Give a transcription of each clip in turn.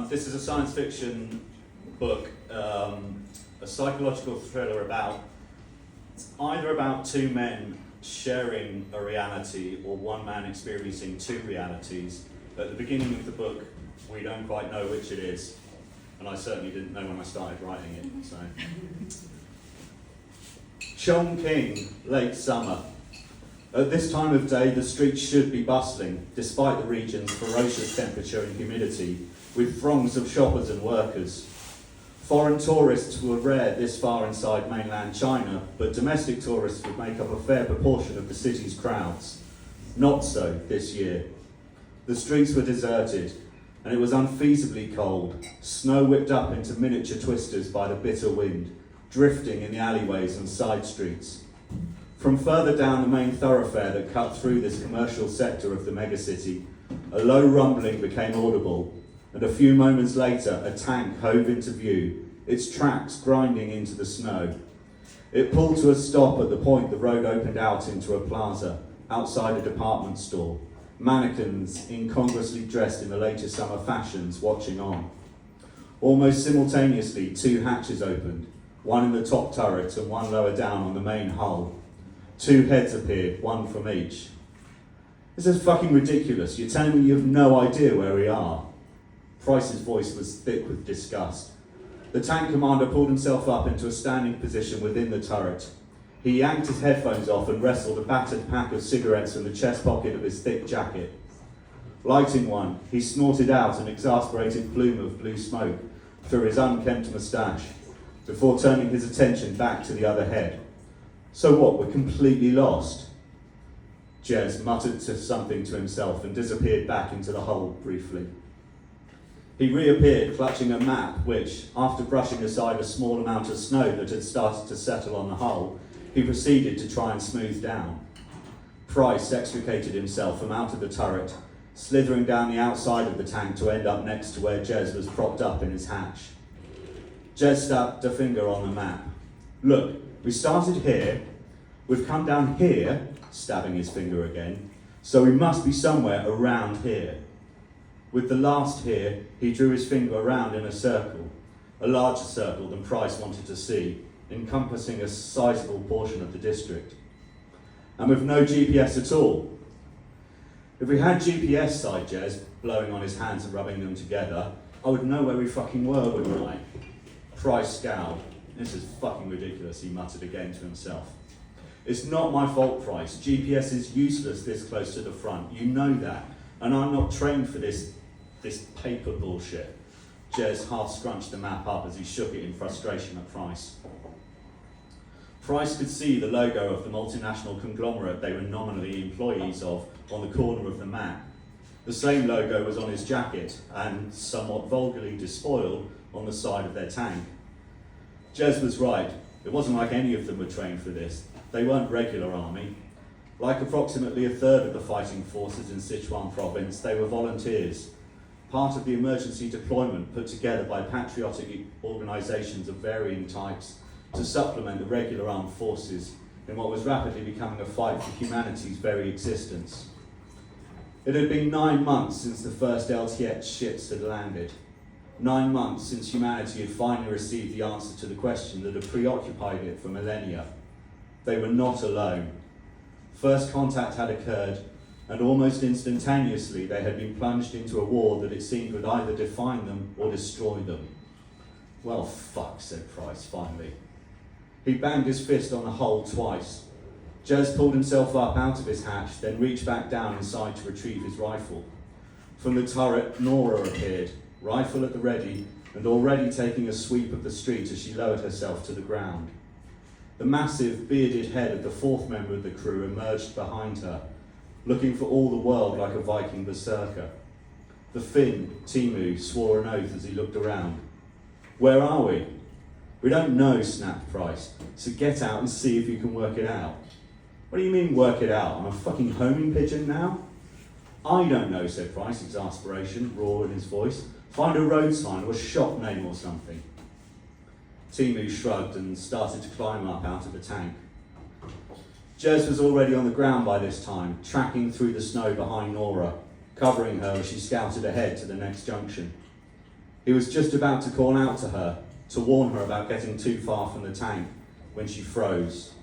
This is a science fiction book, a psychological thriller either about two men sharing a reality or one man experiencing two realities. At the beginning of the book, we don't quite know which it is, and I certainly didn't know when I started writing it. So, Chongqing, late summer. At this time of day, the streets should be bustling, despite the region's ferocious temperature and humidity, with throngs of shoppers and workers. Foreign tourists were rare this far inside mainland China, but domestic tourists would make up a fair proportion of the city's crowds. Not so this year. The streets were deserted, and it was unfeasibly cold, snow whipped up into miniature twisters by the bitter wind, drifting in the alleyways and side streets. From further down the main thoroughfare that cut through this commercial sector of the megacity, a low rumbling became audible, and a few moments later a tank hove into view, its tracks grinding into the snow. It pulled to a stop at the point the road opened out into a plaza, outside a department store, mannequins incongruously dressed in the latest summer fashions watching on. Almost simultaneously, two hatches opened, one in the top turret and one lower down on the main hull. Two heads appeared, one from each. This is fucking ridiculous. You're telling me you have no idea where we are? Price's voice was thick with disgust. The tank commander pulled himself up into a standing position within the turret. He yanked his headphones off and wrestled a battered pack of cigarettes from the chest pocket of his thick jacket. Lighting one, he snorted out an exasperated plume of blue smoke through his unkempt moustache, before turning his attention back to the other head. So what, we're completely lost? Jez muttered something to himself and disappeared back into the hull briefly. He reappeared, clutching a map which, after brushing aside a small amount of snow that had started to settle on the hull, he proceeded to try and smooth down. Price extricated himself from out of the turret, slithering down the outside of the tank to end up next to where Jez was propped up in his hatch. Jez stabbed a finger on the map. Look, we started here, we've come down here, stabbing his finger again, so we must be somewhere around here. With the last here, he drew his finger around in a circle, a larger circle than Price wanted to see, encompassing a sizable portion of the district. And with no GPS at all. If we had GPS, sighed Jez, blowing on his hands and rubbing them together, I would know where we fucking were, wouldn't I? Price scowled. This is fucking ridiculous, he muttered again to himself. It's not my fault, Price. GPS is useless this close to the front. You know that. And I'm not trained for this paper bullshit. Jez half scrunched the map up as he shook it in frustration at Price. Price could see the logo of the multinational conglomerate they were nominally employees of on the corner of the map. The same logo was on his jacket and, somewhat vulgarly despoiled, on the side of their tank. Jez was right. It wasn't like any of them were trained for this. They weren't regular army. Like approximately a third of the fighting forces in Sichuan province, they were volunteers, part of the emergency deployment put together by patriotic organisations of varying types to supplement the regular armed forces in what was rapidly becoming a fight for humanity's very existence. It had been 9 months since the first LTX ships had landed. 9 months since humanity had finally received the answer to the question that had preoccupied it for millennia. They were not alone. First contact had occurred, and almost instantaneously they had been plunged into a war that it seemed would either define them or destroy them. Well, fuck, said Price finally. He banged his fist on the hull twice. Jez pulled himself up out of his hatch, then reached back down inside to retrieve his rifle. From the turret, Nora appeared, rifle at the ready, and already taking a sweep of the street as she lowered herself to the ground. The massive, bearded head of the fourth member of the crew emerged behind her, looking for all the world like a Viking berserker. The Finn, Timu, swore an oath as he looked around. Where are we? We don't know, snapped Price, so get out and see if you can work it out. What do you mean, work it out? I'm a fucking homing pigeon now? I don't know, said Price, exasperation raw in his voice. Find a road sign or a shop name or something. Timu shrugged and started to climb up out of the tank. Jez was already on the ground by this time, tracking through the snow behind Nora, covering her as she scouted ahead to the next junction. He was just about to call out to her, to warn her about getting too far from the tank, when she froze.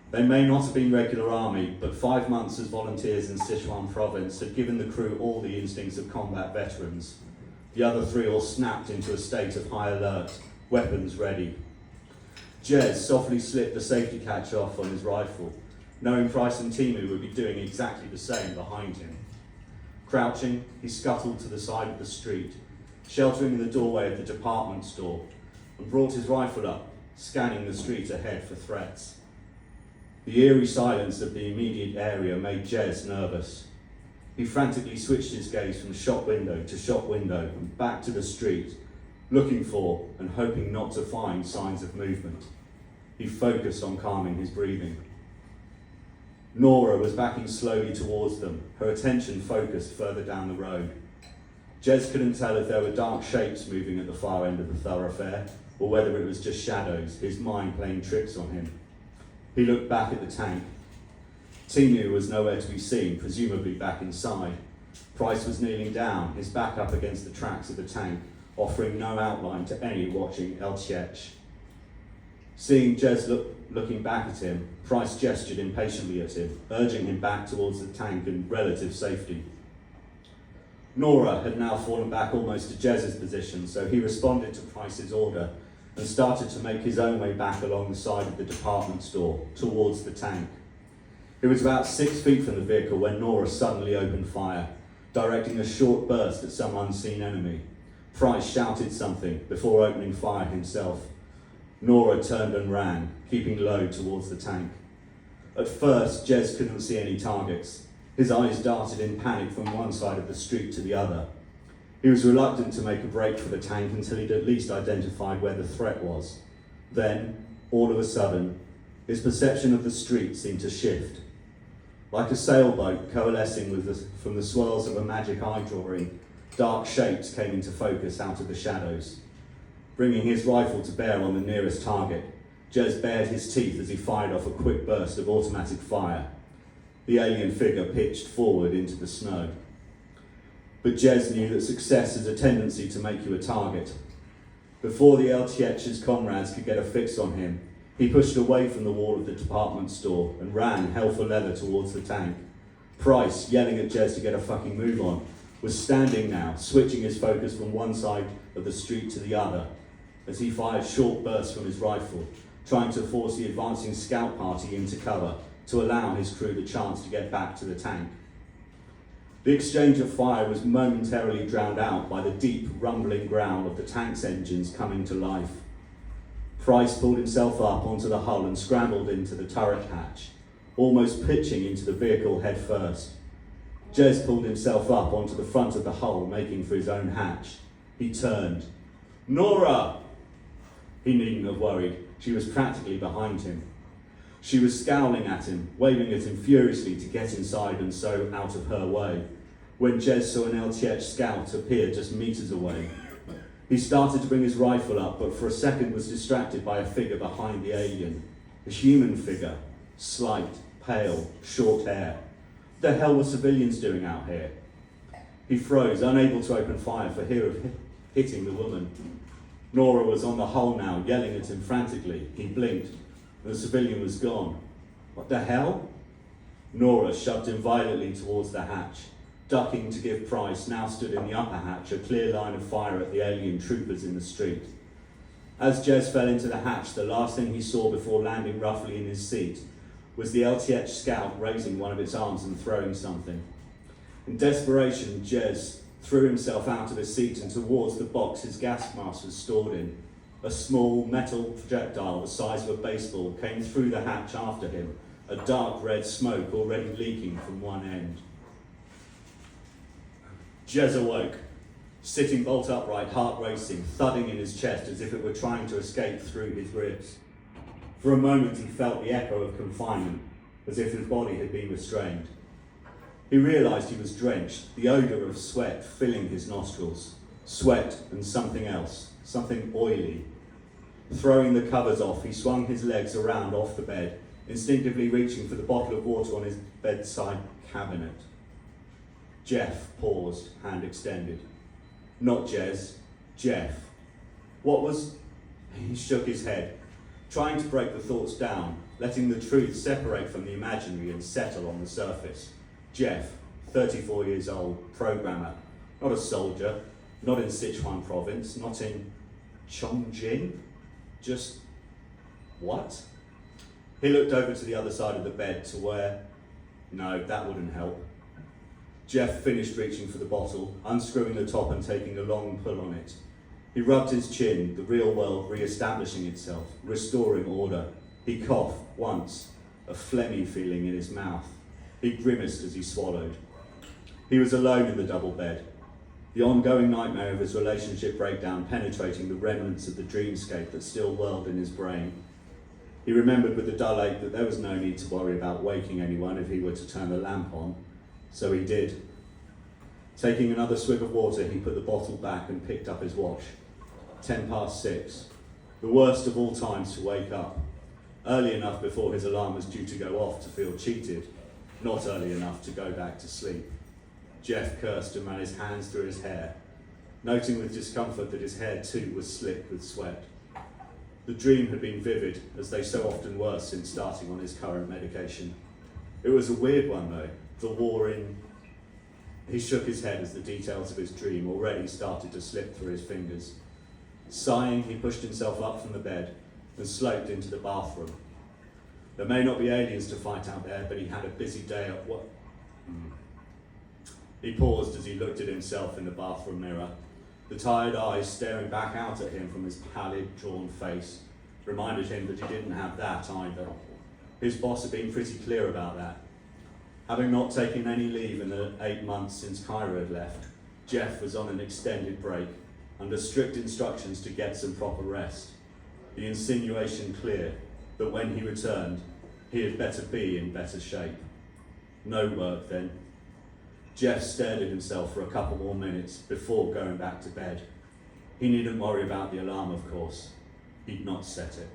They may not have been regular army, but 5 months as volunteers in Sichuan province had given the crew all the instincts of combat veterans. The other 3 all snapped into a state of high alert, weapons ready. Jez softly slipped the safety catch off on his rifle, knowing Price and Timu would be doing exactly the same behind him. Crouching, he scuttled to the side of the street, sheltering in the doorway of the department store, and brought his rifle up, scanning the street ahead for threats. The eerie silence of the immediate area made Jez nervous. He frantically switched his gaze from shop window to shop window and back to the street, looking for and hoping not to find signs of movement. He focused on calming his breathing. Nora was backing slowly towards them, her attention focused further down the road. Jez couldn't tell if there were dark shapes moving at the far end of the thoroughfare, or whether it was just shadows, his mind playing tricks on him. He looked back at the tank. Timu was nowhere to be seen, presumably back inside. Price was kneeling down, his back up against the tracks of the tank, offering no outline to any watching LTH. Seeing Jez looking back at him, Price gestured impatiently at him, urging him back towards the tank in relative safety. Nora had now fallen back almost to Jez's position, so he responded to Price's order and started to make his own way back along the side of the department store, towards the tank. It was about 6 feet from the vehicle when Nora suddenly opened fire, directing a short burst at some unseen enemy. Price shouted something before opening fire himself. Nora turned and ran, keeping low towards the tank. At first, Jez couldn't see any targets. His eyes darted in panic from one side of the street to the other. He was reluctant to make a break for the tank until he'd at least identified where the threat was. Then, all of a sudden, his perception of the street seemed to shift. Like a sailboat coalescing from the swirls of a magic eye drawing, dark shapes came into focus out of the shadows. Bringing his rifle to bear on the nearest target, Jez bared his teeth as he fired off a quick burst of automatic fire. The alien figure pitched forward into the snow. But Jez knew that success has a tendency to make you a target. Before the LTH's comrades could get a fix on him, he pushed away from the wall of the department store and ran hell for leather towards the tank. Price, yelling at Jez to get a fucking move on, was standing now, switching his focus from one side of the street to the other, as he fired short bursts from his rifle, trying to force the advancing scout party into cover to allow his crew the chance to get back to the tank. The exchange of fire was momentarily drowned out by the deep, rumbling growl of the tank's engines coming to life. Price pulled himself up onto the hull and scrambled into the turret hatch, almost pitching into the vehicle head first. Jez pulled himself up onto the front of the hull, making for his own hatch. He turned. "Nora!" He needn't have worried. She was practically behind him. She was scowling at him, waving at him furiously to get inside and so out of her way, when Jez saw an LTH scout appear just meters away. He started to bring his rifle up, but for a second was distracted by a figure behind the alien. A human figure, slight, pale, short hair. What the hell were civilians doing out here? He froze, unable to open fire for fear of hitting the woman. Nora was on the hull now, yelling at him frantically. He blinked, and the civilian was gone. What the hell? Nora shoved him violently towards the hatch, ducking to give Price, now stood in the upper hatch, a clear line of fire at the alien troopers in the street. As Jez fell into the hatch, the last thing he saw before landing roughly in his seat was the LTH scout raising one of its arms and throwing something. In desperation, Jez threw himself out of his seat and towards the box his gas mask was stored in. A small metal projectile the size of a baseball came through the hatch after him, a dark red smoke already leaking from one end. Jez awoke, sitting bolt upright, heart racing, thudding in his chest as if it were trying to escape through his ribs. For a moment he felt the echo of confinement, as if his body had been restrained. He realised he was drenched, the odour of sweat filling his nostrils. Sweat and something else, something oily. Throwing the covers off, he swung his legs around off the bed, instinctively reaching for the bottle of water on his bedside cabinet. Jeff paused, hand extended. Not Jez, Jeff. What was... He shook his head, trying to break the thoughts down, letting the truth separate from the imaginary and settle on the surface. Jeff, 34 years old, programmer, not a soldier, not in Sichuan province, not in Chongqing, just what? He looked over to the other side of the bed to where, no, that wouldn't help. Jeff finished reaching for the bottle, unscrewing the top and taking a long pull on it. He rubbed his chin, the real world re-establishing itself, restoring order. He coughed once, a phlegmy feeling in his mouth. He grimaced as he swallowed. He was alone in the double bed, the ongoing nightmare of his relationship breakdown penetrating the remnants of the dreamscape that still whirled in his brain. He remembered with a dull ache that there was no need to worry about waking anyone if he were to turn the lamp on, so he did. Taking another swig of water, he put the bottle back and picked up his watch. 6:10. The worst of all times to wake up. Early enough before his alarm was due to go off to feel cheated, not early enough to go back to sleep. Jeff cursed and ran his hands through his hair, noting with discomfort that his hair too was slick with sweat. The dream had been vivid, as they so often were since starting on his current medication. It was a weird one though, the war in... He shook his head as the details of his dream already started to slip through his fingers. Sighing, he pushed himself up from the bed and sloped into the bathroom. There may not be aliens to fight out there, but he had a busy day at work. He paused as he looked at himself in the bathroom mirror. The tired eyes staring back out at him from his pallid, drawn face reminded him that he didn't have that either. His boss had been pretty clear about that. Having not taken any leave in the 8 months since Cairo had left, Jeff was on an extended break, under strict instructions to get some proper rest. The insinuation clear that when he returned, he had better be in better shape. No work then. Jeff stared at himself for a couple more minutes before going back to bed. He needn't worry about the alarm, of course. He'd not set it.